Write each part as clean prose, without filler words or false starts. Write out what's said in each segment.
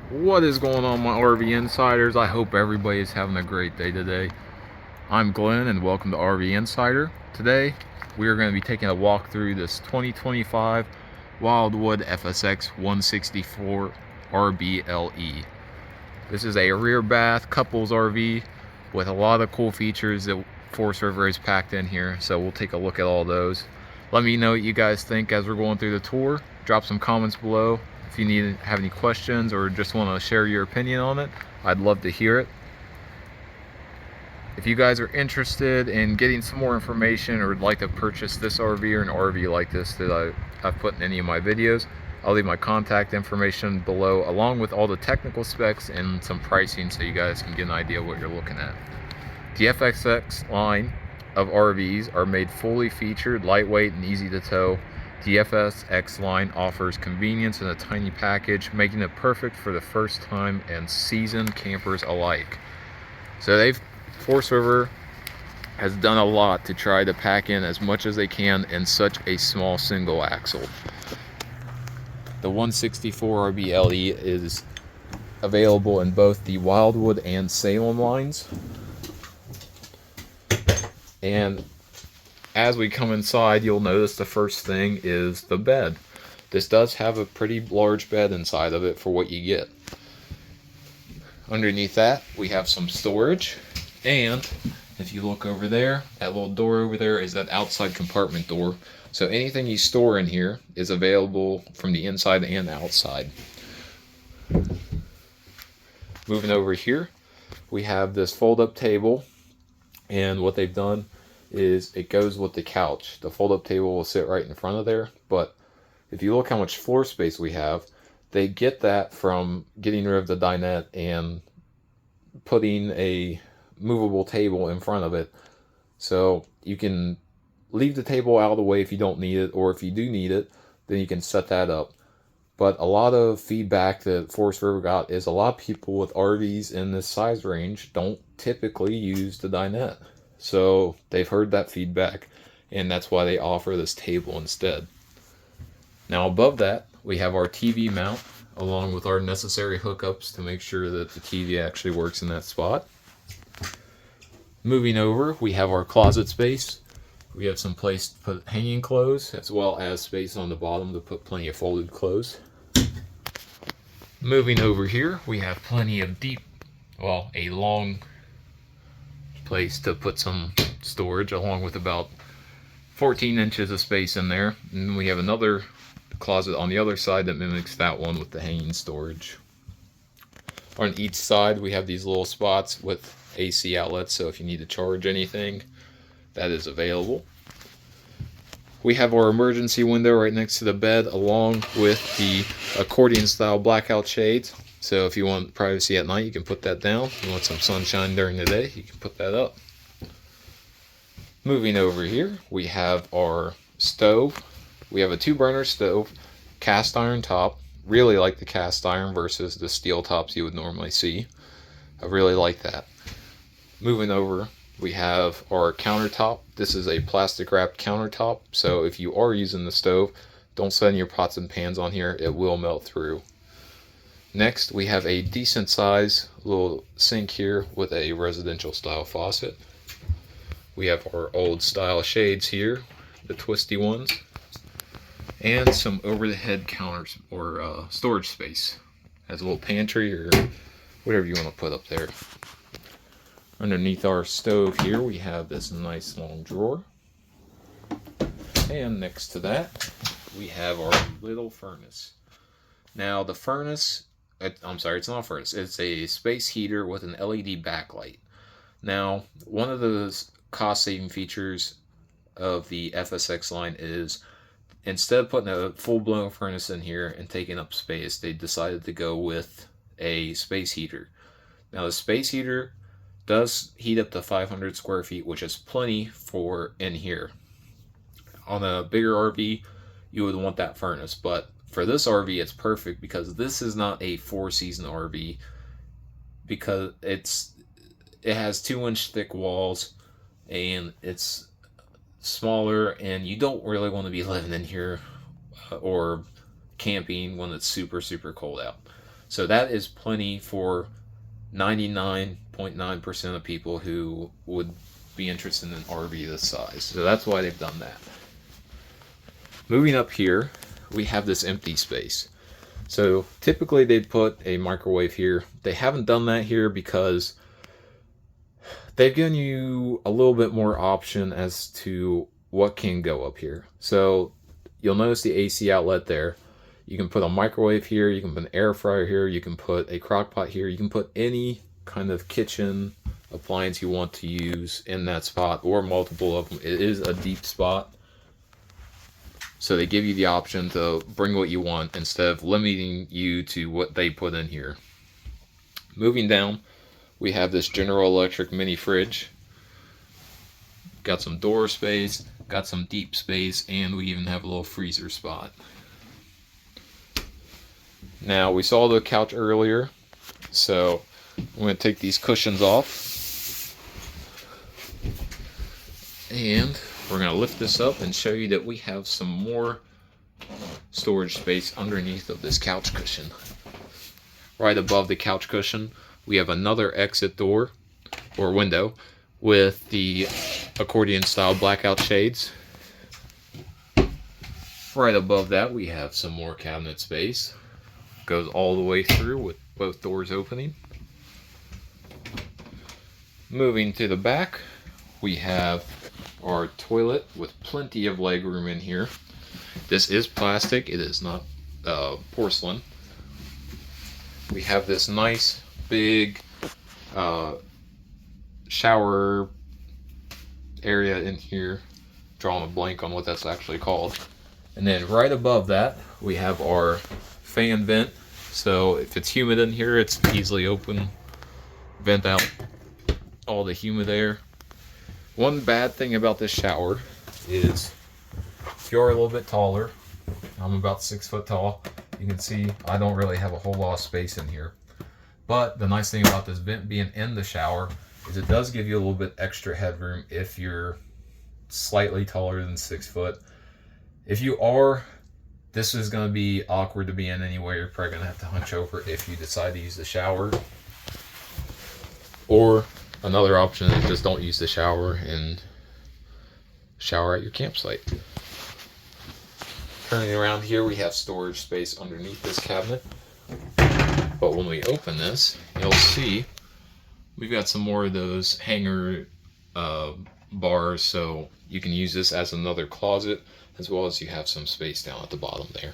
What is going on, my RV Insiders? I hope everybody is having a great day today. I'm Glenn and welcome to RV Insider. Today we are going to be taking a walk through this 2025 Wildwood FSX 164 RBLE. This is a rear bath couples RV with a lot of cool features that Forest River is packed in here, so we'll take a look at all those. Let me know what you guys think as we're going through the tour. Drop some comments below if you have any questions or just want to share your opinion on it. I'd love to hear it. If you guys are interested in getting some more information or would like to purchase this RV or an RV like this that I've put in any of my videos, I'll leave my contact information below along with all the technical specs and some pricing so you guys can get an idea what you're looking at. The FSX line of RVs are made fully featured, lightweight, and easy to tow. The FSX line offers convenience in a tiny package, making it perfect for the first time and seasoned campers alike. So Forest River has done a lot to try to pack in as much as they can in such a small single axle. The 164 RBLE is available in both the Wildwood and Salem lines. And as we come inside, you'll notice the first thing is the bed. This does have a pretty large bed inside of it for what you get. Underneath that, we have some storage. And if you look over there, that little door over there is that outside compartment door. So anything you store in here is available from the inside and outside. Moving over here, we have this fold-up table. And what they've done is it goes with the couch. The fold-up table will sit right in front of there. But if you look how much floor space we have, they get that from getting rid of the dinette and putting a movable table in front of it. So you can leave the table out of the way if you don't need it, or if you do need it, then you can set that up. But a lot of feedback that Forest River got is a lot of people with RVs in this size range don't typically use the dinette. So they've heard that feedback, and that's why they offer this table instead. Now above that, we have our TV mount, along with our necessary hookups to make sure that the TV actually works in that spot. Moving over, we have our closet space. We have some place to put hanging clothes, as well as space on the bottom to put plenty of folded clothes. Moving over here, we have plenty of a long place to put some storage, along with about 14 inches of space in there. And we have another closet on the other side that mimics that one with the hanging storage. On each side, we have these little spots with AC outlets, so if you need to charge anything, that is available. We have our emergency window right next to the bed, along with the accordion style blackout shades. So if you want privacy at night, you can put that down. If you want some sunshine during the day, you can put that up. Moving over here, we have our stove. We have a 2-burner stove, cast iron top. Really like the cast iron versus the steel tops you would normally see. I really like that. Moving over, we have our countertop. This is a plastic wrapped countertop, so if you are using the stove, don't set your pots and pans on here, it will melt through. Next, we have a decent size little sink here with a residential style faucet. We have our old style shades here, the twisty ones, and some over the head counters or storage space. Has a little pantry or whatever you want to put up there. Underneath our stove here, we have this nice long drawer. And next to that, we have our little furnace. Now the furnace, I'm sorry, it's not a furnace. It's a space heater with an LED backlight. Now, one of the cost-saving features of the FSX line is instead of putting a full-blown furnace in here and taking up space, they decided to go with a space heater. Now the space heater does heat up to 500 square feet, which is plenty for in here. On a bigger RV, you would want that furnace, but for this RV, it's perfect because this is not a 4-season RV, because it has 2-inch thick walls and it's smaller, and you don't really want to be living in here or camping when it's super cold out. So that is plenty for 99.9% of people who would be interested in an RV this size. So that's why they've done that. Moving up here, we have this empty space. So typically they'd put a microwave here. They haven't done that here because they've given you a little bit more option as to what can go up here. So you'll notice the AC outlet there. You can put a microwave here, you can put an air fryer here, you can put a crock pot here, you can put any kind of kitchen appliance you want to use in that spot, or multiple of them. It is a deep spot. So they give you the option to bring what you want instead of limiting you to what they put in here. Moving down, we have this General Electric mini fridge. Got some door space, got some deep space, and we even have a little freezer spot. Now, we saw the couch earlier, so I'm going to take these cushions off. And we're going to lift this up and show you that we have some more storage space underneath of this couch cushion. Right above the couch cushion, we have another exit door or window with the accordion style blackout shades. Right above that, we have some more cabinet space. Goes all the way through with both doors opening. Moving to the back, we have our toilet with plenty of leg room in here. This is plastic, it is not porcelain. We have this nice big shower area in here. Drawing a blank on what that's actually called. And then right above that, we have our fan vent. So if it's humid in here, it's easily open, vent out all the humid air. One bad thing about this shower is if you're a little bit taller, I'm about 6 foot tall, you can see I don't really have a whole lot of space in here. But the nice thing about this vent being in the shower is it does give you a little bit extra headroom if you're slightly taller than 6 foot. If you are, this is going to be awkward to be in anyway. You're probably going to have to hunch over if you decide to use the shower. Or another option is just don't use the shower and shower at your campsite. Turning around here, we have storage space underneath this cabinet. But when we open this, you'll see we've got some more of those hanger bars, so you can use this as another closet, as well as you have some space down at the bottom there.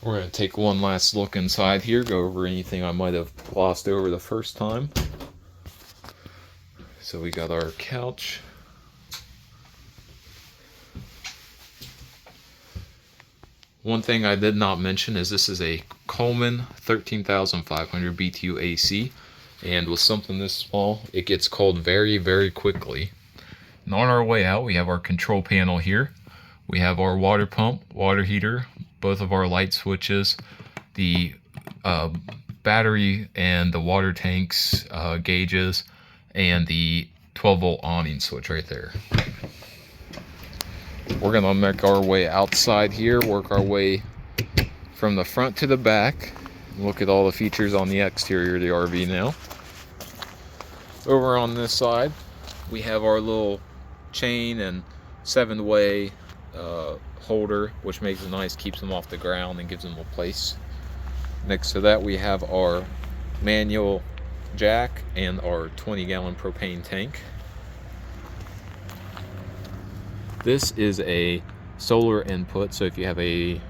We're going to take one last look inside here, go over anything I might have glossed over the first time. So we got our couch. One thing I did not mention is this is a Coleman 13,500 BTU AC, and with something this small, it gets cold very, very quickly. And on our way out, we have our control panel here. We have our water pump, water heater, both of our light switches, the battery and the water tanks gauges, and the 12-volt awning switch right there. We're going to make our way outside here, work our way from the front to the back, and look at all the features on the exterior of the RV now. Over on this side, we have our little chain and 7-way holder, which makes it nice, keeps them off the ground and gives them a place. Next to that, we have our manual jack and our 20-gallon propane tank. This is a solar input, so if you have a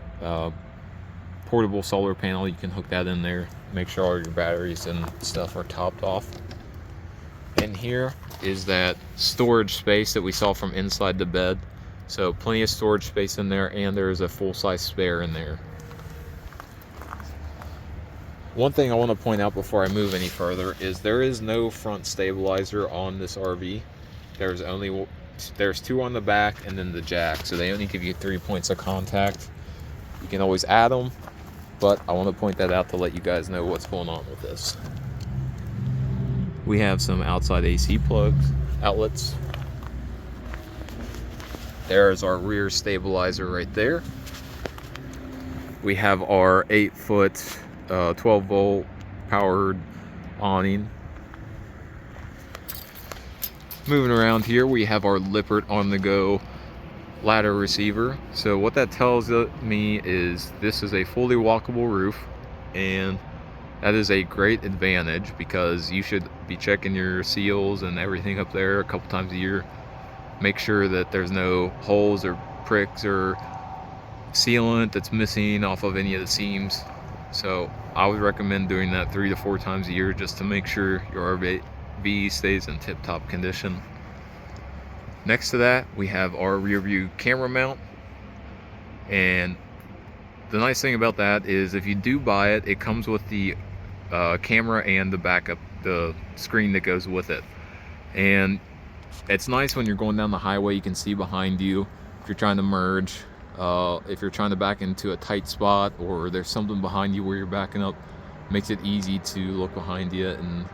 portable solar panel, you can hook that in there. Make sure all your batteries and stuff are topped off. And here is that storage space that we saw from inside the bed. So plenty of storage space in there, and there is a full-size spare in there. One thing I want to point out before I move any further is there is no front stabilizer on this RV. There's 2 on the back and then the jack, so they only give you 3 points of contact. You can always add them, but I want to point that out to let you guys know what's going on with this. We have some outside AC plugs, outlets. There's our rear stabilizer right there. We have our 8-foot 12-volt powered awning. Moving around here, we have our Lippert on-the-go ladder receiver. So what that tells me is this is a fully walkable roof, and that is a great advantage because you should be checking your seals and everything up there a couple times a year. Make sure that there's no holes or pricks or sealant that's missing off of any of the seams. So I would recommend doing that 3 to 4 times a year just to make sure your RV stays in tip-top condition. Next to that, we have our rear view camera mount, and the nice thing about that is if you do buy it, it comes with the camera and the backup, the screen that goes with it. And it's nice when you're going down the highway, you can see behind you if you're trying to merge, if you're trying to back into a tight spot, or there's something behind you where you're backing up. Makes it easy to look behind you and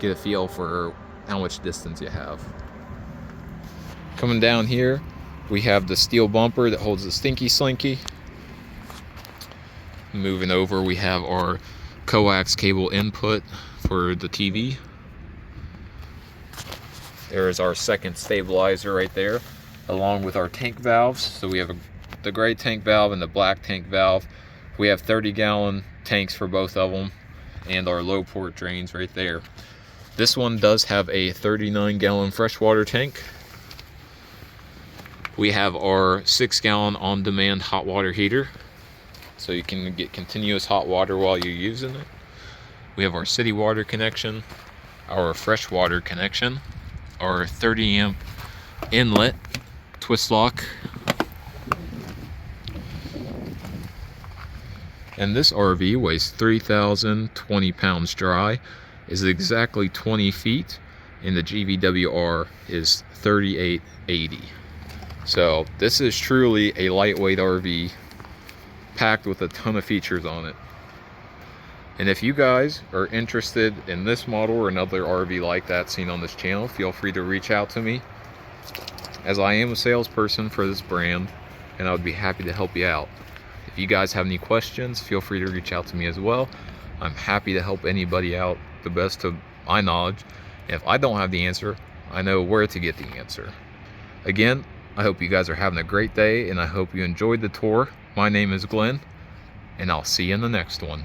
get a feel for how much distance you have. Coming down here, we have the steel bumper that holds the stinky slinky. Moving over, we have our coax cable input for the TV. There's our second stabilizer right there, along with our tank valves. So we have the gray tank valve and the black tank valve. We have 30-gallon tanks for both of them, and our low port drains right there. This one does have a 39-gallon freshwater tank. We have our 6-gallon on-demand hot water heater, so you can get continuous hot water while you're using it. We have our city water connection, our freshwater connection, our 30-amp inlet twist lock. And this RV weighs 3,020 pounds dry, is exactly 20 feet, and the GVWR is 3880. So this is truly a lightweight RV packed with a ton of features on it. And if you guys are interested in this model or another RV like that seen on this channel, feel free to reach out to me, as I am a salesperson for this brand, and I would be happy to help you out. If you guys have any questions, feel free to reach out to me as well. I'm happy to help anybody out the best of my knowledge. And if I don't have the answer, I know where to get the answer. Again, I hope you guys are having a great day, and I hope you enjoyed the tour. My name is Glenn, and I'll see you in the next one.